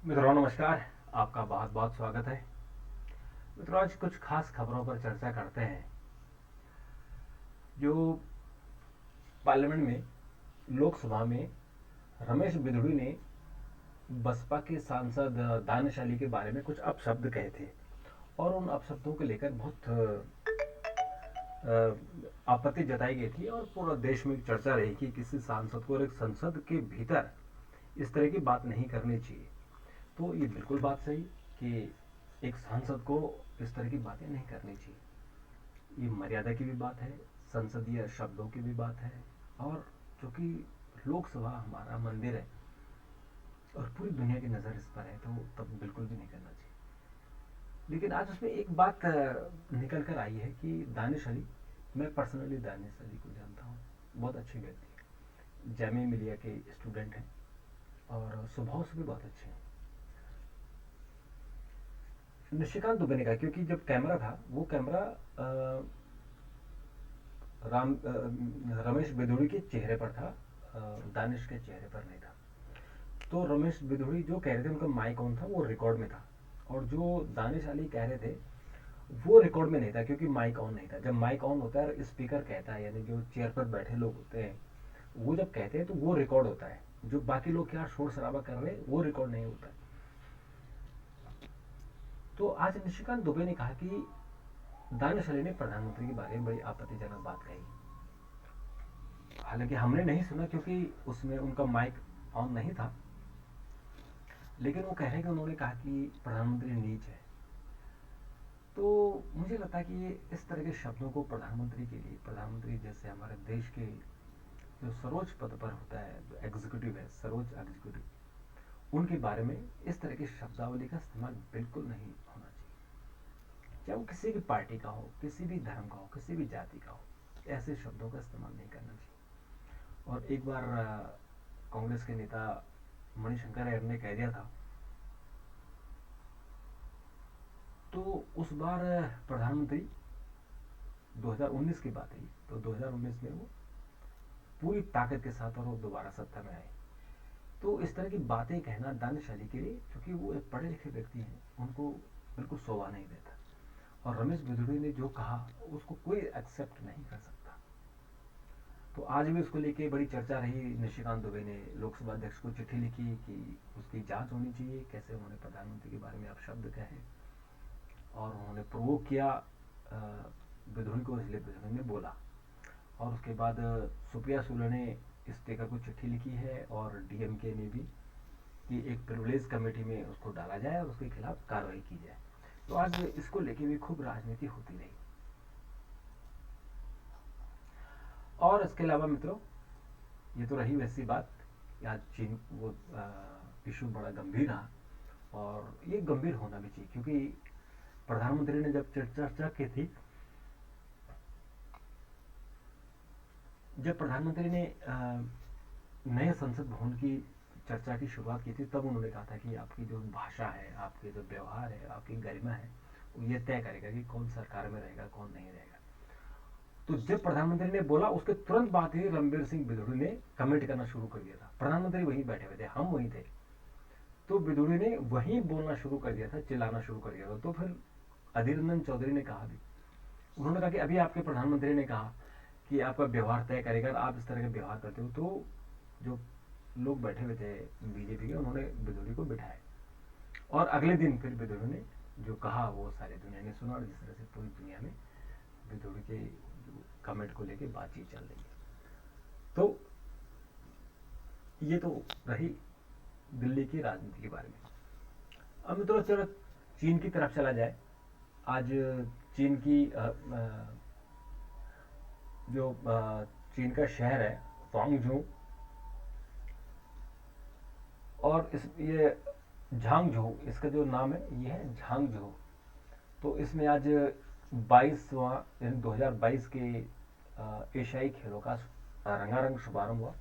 मित्रों नमस्कार। आपका बहुत बहुत स्वागत है। मित्रों आज कुछ खास खबरों पर चर्चा करते हैं। जो पार्लियामेंट में लोकसभा में रमेश बिधूड़ी ने बसपा के सांसद दानिश अली के बारे में कुछ अपशब्द कहे थे और उन अपशब्दों को लेकर बहुत आपत्ति जताई गई थी और पूरा देश में चर्चा रही कि किसी सांसद को और एक संसद के भीतर इस तरह की बात नहीं करनी चाहिए। तो ये बिल्कुल बात सही कि एक सांसद को इस तरह की बातें नहीं करनी चाहिए। ये मर्यादा की भी बात है, संसदीय शब्दों की भी बात है और चूंकि लोकसभा हमारा मंदिर है और पूरी दुनिया की नज़र इस पर है तो तब बिल्कुल भी नहीं करना चाहिए। लेकिन आज उसमें एक बात निकल कर आई है कि दानिश अली, मैं पर्सनली दानिश अली को जानता हूँ, बहुत अच्छे व्यक्ति हैं, जामिया मिलिया के स्टूडेंट हैं और स्वभाव से भी बहुत अच्छे हैं। निशिकांत दुबे ने कहा क्योंकि जब कैमरा था वो कैमरा रमेश बिधूड़ी के चेहरे पर था, दानिश के चेहरे पर नहीं था। तो रमेश बिधूड़ी जो कह रहे थे उनका माइक ऑन था, वो रिकॉर्ड में था और जो दानिश अली कह रहे थे वो रिकॉर्ड में नहीं था क्योंकि माइक ऑन नहीं था। जब माइक ऑन होता है स्पीकर कहता है, यानी जो चेयर पर बैठे लोग होते हैं वो जब कहते हैं तो वो रिकॉर्ड होता है। जो बाकी लोग क्या शोर शराबा कर रहे हैं वो रिकॉर्ड नहीं होता है। तो आज निशिकांत दुबे ने कहा कि दानिश अली ने प्रधानमंत्री के बारे में बड़ी आपत्तिजनक बात कही। हालांकि हमने नहीं सुना क्योंकि उसमें उनका माइक ऑन नहीं था, लेकिन वो कह रहे हैं कि उन्होंने कहा कि प्रधानमंत्री नीच है। तो मुझे लगता है कि ये इस तरह के शब्दों को प्रधानमंत्री के लिए, प्रधानमंत्री जैसे हमारे देश के जो सर्वोच्च पद पर होता है, जो एग्जीक्यूटिव है, सर्वोच्च एग्जीक्यूटिव, उनके बारे में इस तरह की शब्दावली का इस्तेमाल बिल्कुल नहीं होना चाहिए। चाहे वो किसी भी पार्टी का हो, किसी भी धर्म का हो, किसी भी जाति का हो, ऐसे शब्दों का इस्तेमाल नहीं करना चाहिए। और एक बार कांग्रेस के नेता मणिशंकर अय्यर ने कह दिया था, तो उस बार प्रधानमंत्री 2019 की बात है, तो 2019 में वो पूरी ताकत के साथ और वो दोबारा सत्ता में आए। तो इस तरह की बातें कहना दानिश अली के लिए, क्योंकि वो एक पढ़े लिखे व्यक्ति हैं, उनको बिल्कुल शोभा नहीं देता। और रमेश बिधूड़ी ने जो कहा उसको कोई एक्सेप्ट नहीं कर सकता। तो आज भी उसको लेके बड़ी चर्चा रही। निशिकांत दुबे ने लोकसभा अध्यक्ष को चिट्ठी लिखी कि उसकी जांच होनी चाहिए, कैसे उन्होंने प्रधानमंत्री के बारे में अपशब्द कहे और उन्होंने प्रोवोक किया बिधूड़ी को, इसलिए बिधूड़ी ने बोला। और उसके बाद सुप्रिया सुले ने इस टेकर को चिट्ठी लिखी है और डीएमके ने भी कि एक प्रिविलेज कमेटी में उसको डाला जाए और उसके खिलाफ कार्रवाई की जाए। तो आज इसको लेके भी खूब राजनीति होती रही। और इसके अलावा मित्रों, ये तो रही वैसी बात कि आज चीन वो इशू बड़ा गंभीर रहा और ये गंभीर होना भी चाहिए क्योंकि प्रधानमंत्री ने जब चर्चा की थी, जब प्रधानमंत्री ने नए संसद भवन की चर्चा की शुरुआत की थी, तब उन्होंने कहा था कि आपकी जो भाषा है, आपके जो व्यवहार है, आपकी गरिमा है, ये तय करेगा कि कौन सरकार में रहेगा, कौन नहीं रहेगा। तो जब प्रधानमंत्री ने बोला उसके तुरंत बाद ही रणबीर सिंह बिधूड़ी ने कमेंट करना शुरू कर दिया था। प्रधानमंत्री वहीं बैठे हुए थे, हम वहीं थे, तो बिधूड़ी ने वहीं बोलना शुरू कर दिया था, चिल्लाना शुरू कर दिया था। तो फिर अधीर रंजन चौधरी ने कहा भी, उन्होंने कहा कि अभी आपके प्रधानमंत्री ने कहा कि आपका व्यवहार तय करेगा, आप इस तरह का व्यवहार करते हो। तो जो लोग बैठे हुए थे बीजेपी के, उन्होंने बिधूड़ी को बिठाया और अगले दिन फिर बिधूड़ी ने जो कहा वो सारी दुनिया ने सुना और जिस तरह से पूरी दुनिया में बिधूड़ी के कमेंट को लेके बातचीत चल रही है। तो ये तो रही दिल्ली की राजनीति के बारे में। अब मित्रों चलो चीन की तरफ चला जाए। आज चीन की जो चीन का शहर है ग्वांगझू, और इस ये झांगझू, इसका जो नाम है ये है झांगझू। तो इसमें आज 2022 के एशियाई खेलों का रंगारंग शुभारंभ हुआ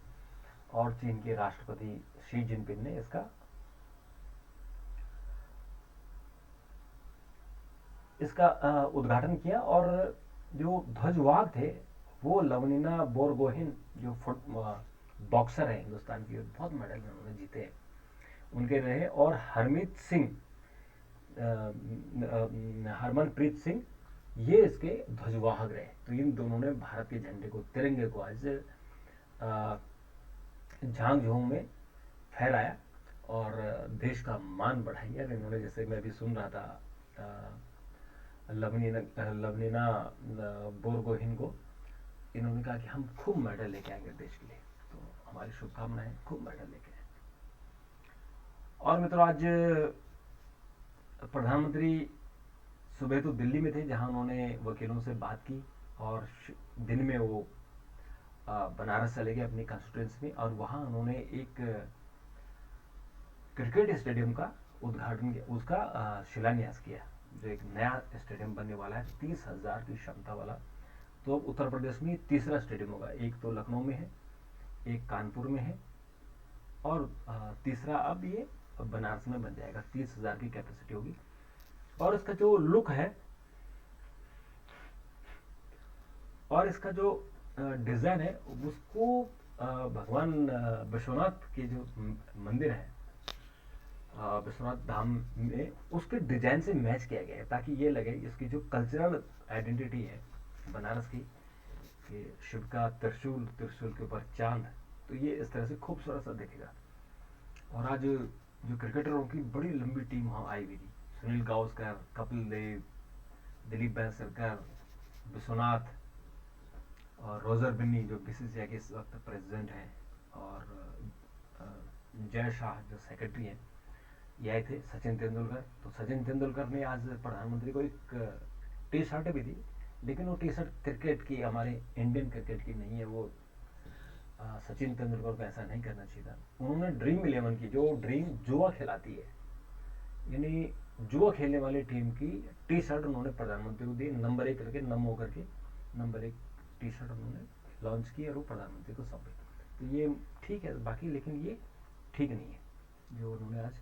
और चीन के राष्ट्रपति शी जिनपिंग ने इसका उद्घाटन किया। और जो ध्वजवाहक थे वो लवनिना बोरगोहेन, जो बॉक्सर है हिंदुस्तान की, बहुत मेडल उन्होंने जीते हैं, उनके रहे, और हरमीत सिंह, हरमनप्रीत सिंह, ये इसके ध्वजवाहक रहे। तो इन दोनों ने भारत के झंडे को, तिरंगे को आज झांगझोंग में फहराया और देश का मान बढ़ाया। इन्होंने, जैसे मैं भी सुन रहा था, लवनीना बोरगोहिन को, इन्होंने कहा कि हम खूब मेडल लेके आएंगे देश के लिए। तो हमारी शुभकामनाएं, खूब मेडल लेके आए। और मित्रों, आज प्रधानमंत्री सुबह तो दिल्ली में थे, जहां उन्होंने वकीलों से बात की, और दिन में वो बनारस चले गए अपनी कंस्टिट्यूंसी में, और वहां उन्होंने एक क्रिकेट स्टेडियम का उद्घाटन किया, उसका शिलान्यास किया, जो एक नया स्टेडियम बनने वाला है 30,000 की क्षमता वाला। तो अब उत्तर प्रदेश में तीसरा स्टेडियम होगा। एक तो लखनऊ में है, एक कानपुर में है, और तीसरा अब ये बनारस में बन जाएगा। 30,000 की कैपेसिटी होगी। और इसका जो लुक है, और इसका जो डिजाइन है, उसको भगवान विश्वनाथ के जो मंदिर है, विश्वनाथ धाम में, उसके डिजाइन से मैच किया गया है, ताकि ये लगे इसकी जो कल्चरल आइडेंटिटी है बनारस की, कि शिव का त्रिशूल, त्रिशूल के ऊपर चांद, तो ये इस तरह से खूबसूरत सा दिखेगा। और आज जो क्रिकेटरों की बड़ी लंबी टीम वहाँ आई हुई थी, सुनील गावस्कर, कपिल देव, दिलीप बैंसरकर, विश्वनाथ, और रोजर बिन्नी जो बीसीसीआई के इस वक्त प्रेसिडेंट हैं, और जय शाह जो सेक्रेटरी हैं, ये आए थे। सचिन तेंदुलकर, तो सचिन तेंदुलकर ने आज प्रधानमंत्री को एक टी शर्ट भी दी, लेकिन वो टी शर्ट क्रिकेट की, हमारे इंडियन क्रिकेट की नहीं है। वो सचिन तेंदुलकर को ऐसा नहीं करना चाहिए था। उन्होंने ड्रीम 11 की, जो ड्रीम जुआ खिलाती है, यानी जुआ खेलने वाली टीम की टी शर्ट उन्होंने प्रधानमंत्री को दी, नंबर 1 करके, नमो करके नंबर 1 टी शर्ट उन्होंने लॉन्च की और वो प्रधानमंत्री को सौंपी। तो ये ठीक है बाकी, लेकिन ये ठीक नहीं है जो उन्होंने आज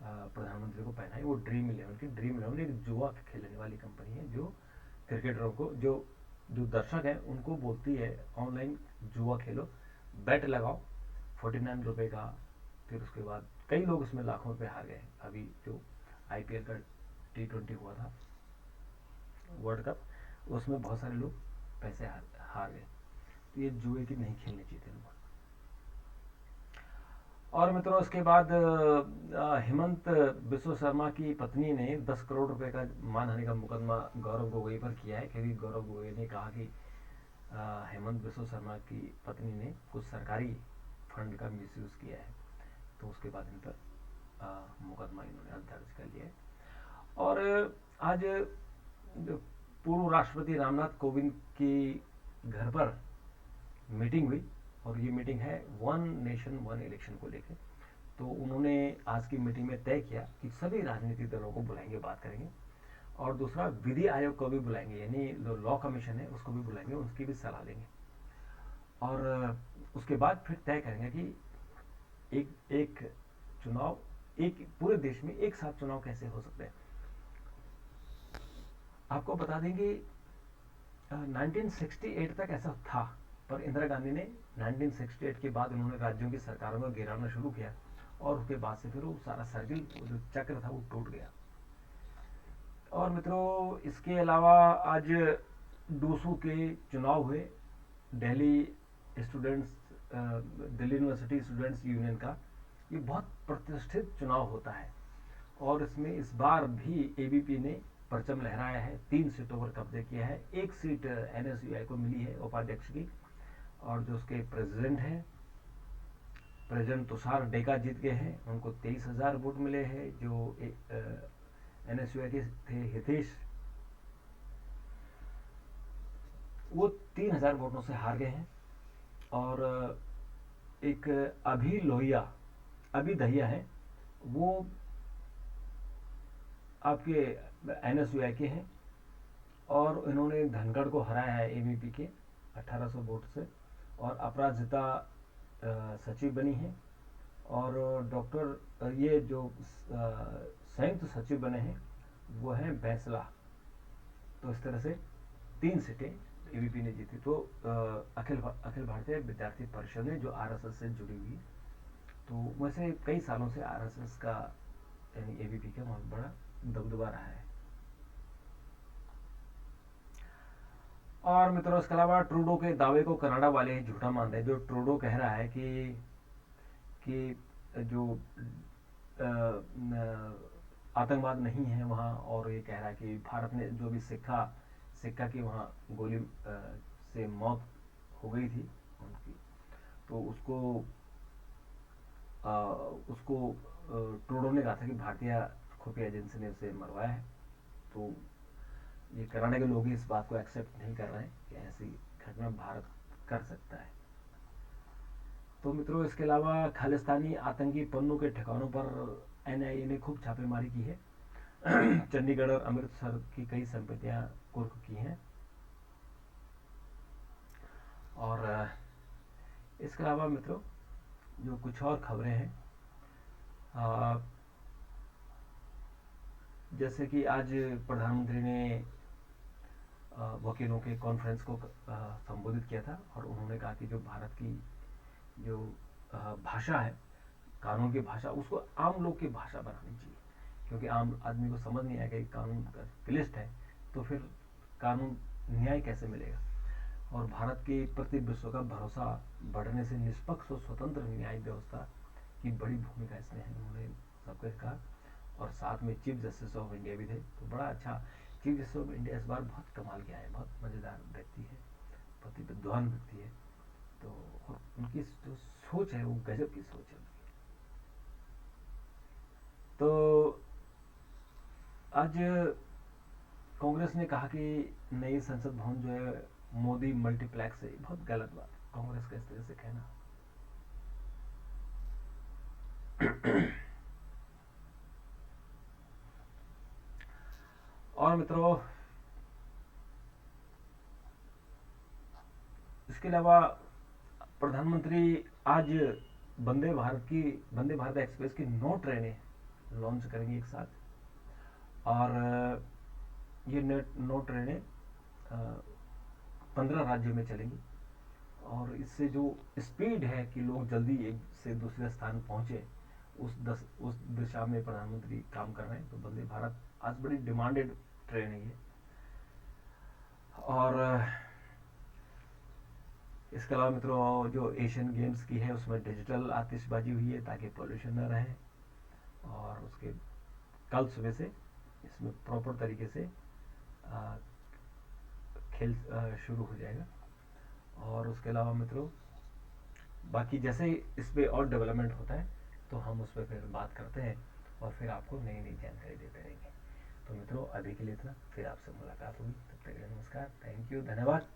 प्रधानमंत्री को पहनाई। वो ड्रीम 11 की, ड्रीम 11 एक जुआ खेलने वाली कंपनी है, जो क्रिकेटरों को, जो दर्शक हैं उनको बोलती है ऑनलाइन जुआ खेलो, बैट लगाओ 49 रुपए का। फिर उसके बाद कई लोग उसमें लाखों रुपए हार गए। अभी जो आईपीएल का T20 हुआ था, वर्ल्ड कप, उसमें बहुत सारे लोग पैसे हार गए। तो ये जुए की नहीं खेलनी चाहिए थी। और मित्रों, उसके बाद हेमंत बिस्व शर्मा की पत्नी ने 10 करोड़ रुपए का मानहानि का मुकदमा गौरव गोगोई पर किया है, क्योंकि गौरव गोगोई ने कहा कि हेमंत बिस्व शर्मा की पत्नी ने कुछ सरकारी फंड का मिसयूज किया है। तो उसके बाद इन पर मुकदमा इन्होंने दर्ज कर लिया है। और आज पूर्व राष्ट्रपति रामनाथ कोविंद की घर पर मीटिंग हुई, और ये मीटिंग है वन नेशन वन इलेक्शन को लेकर। तो उन्होंने आज की मीटिंग में तय किया कि सभी राजनीतिक दलों को बुलाएंगे, बात करेंगे, और दूसरा विधि आयोग को भी बुलाएंगे, यानी जो लॉ कमीशन है उसको भी बुलाएंगे, उसकी भी सलाह लेंगे। और उसके बाद फिर तय करेंगे कि एक चुनाव, एक पूरे देश में एक साथ चुनाव कैसे हो सकते हैं। आपको बता देंगे 1968 तक ऐसा था, पर इंदिरा गांधी ने 1968 के बाद उन्होंने राज्यों की सरकारों को गिराना शुरू किया, और उसके बाद से फिर वो सारा सर्किल, जो चक्र था, वो टूट गया। और मित्रों, इसके अलावा आज डूसू के चुनाव हुए। Delhi Delhi university students union का ये बहुत प्रतिष्ठित चुनाव होता है, और इसमें इस बार भी एबीपी ने परचम लहराया है, 3 सीटों पर कब्जे किया है। एक सीट एनएसयूआई को मिली है उपाध्यक्ष की, और जो उसके प्रेसिडेंट हैं, प्रेसिडेंट तुषार डेका जीत गए हैं, उनको 23,000 वोट मिले हैं। जो एनएसयूआई के थे हितेश, वो 3,000 वोटों से हार गए हैं। और एक अभी दहिया है, वो आपके एनएसयूआई के हैं, और इन्होंने धनखड़ को हराया है एबीपी के 1800 वोट से। और अपराजिता सचिव बनी है, और डॉक्टर ये जो संयुक्त सचिव बने हैं वो हैं बैंसला। तो इस तरह से 3 सीटें एबीपी ने जीती। तो अखिल भारतीय विद्यार्थी परिषद ने, जो आरएसएस से जुड़ी हुई तो वैसे कई सालों से आरएसएस का यानी एबीपी का बहुत बड़ा दबदबा रहा है। और मित्रों इसके अलावा ट्रूडो के दावे को कनाडा वाले झूठा मानते हैं। जो ट्रूडो कह रहा है कि जो आतंकवाद नहीं है वहाँ, और ये कह रहा है कि भारत ने जो भी सिक्का की वहाँ गोली से मौत हो गई थी उनकी, तो उसको ट्रूडो ने कहा था कि भारतीय खुफिया एजेंसी ने उसे मरवाया है। तो ये कनाडा के लोग इस बात को एक्सेप्ट नहीं कर रहे हैं कि ऐसी घटना भारत कर सकता है। तो मित्रों इसके अलावा खालिस्तानी आतंकी पन्नों के ठिकानों पर एनआईए ने खूब छापेमारी की है। चंडीगढ़ और अमृतसर की कई संपत्तियां कुर्क की हैं। और इसके अलावा मित्रों जो कुछ और खबरें हैं, जैसे कि आज प्रधानमंत्री ने वकीलों के कॉन्फ्रेंस को संबोधित किया था, और उन्होंने कहा कि जो भारत की जो भाषा है, कानून की भाषा, उसको आम लोग की भाषा बनानी चाहिए, क्योंकि आम आदमी को समझ नहीं आएगा कि कानून क्लिष्ट है, तो फिर कानून न्याय कैसे मिलेगा। और भारत के प्रति विश्व का भरोसा बढ़ने से निष्पक्ष और स्वतंत्र न्याय व्यवस्था की बड़ी भूमिका इसमें है, उन्होंने सबको कहा। और साथ में चीफ जस्टिस ऑफ इंडिया भी थे, तो बड़ा अच्छा। चीफ जस्टिस ऑफ इंडिया इस बार बहुत कमाल किया है, बहुत मज़ेदार व्यक्ति है, बहुत ही विद्वान व्यक्ति है। तो और उनकी जो सोच है वो गजब की सोच है उनकी। तो आज कांग्रेस ने कहा कि नई संसद भवन जो है मोदी मल्टीप्लेक्स है, बहुत गलत बात कांग्रेस का इस तरह से कहना। और मित्रों इसके अलावा प्रधानमंत्री आज वंदे भारत एक्सप्रेस की 9 ट्रेनें लॉन्च करेंगे एक साथ। और ये 9 ट्रेनें 15 राज्यों में चलेंगी। और इससे जो स्पीड है कि लोग जल्दी एक से दूसरे स्थान पहुंचे, उस दिशा में प्रधानमंत्री काम कर रहे हैं। तो वंदे भारत आज बड़ी डिमांडेड ट्रेन है ये। और इसके अलावा मित्रों जो एशियन गेम्स की है उसमें डिजिटल आतिशबाजी हुई है ताकि पोल्यूशन न रहे। और उसके कल सुबह से इसमें प्रॉपर तरीके से खेल शुरू हो जाएगा। और उसके अलावा मित्रों बाकी जैसे इस पर और डेवलपमेंट होता है तो हम उस पर फिर बात करते हैं और फिर आपको नई नई जानकारी देते रहेंगे। तो मित्रों अभी के लिए इतना, फिर आपसे मुलाकात होगी, तब तक के लिए नमस्कार, थैंक यू, धन्यवाद।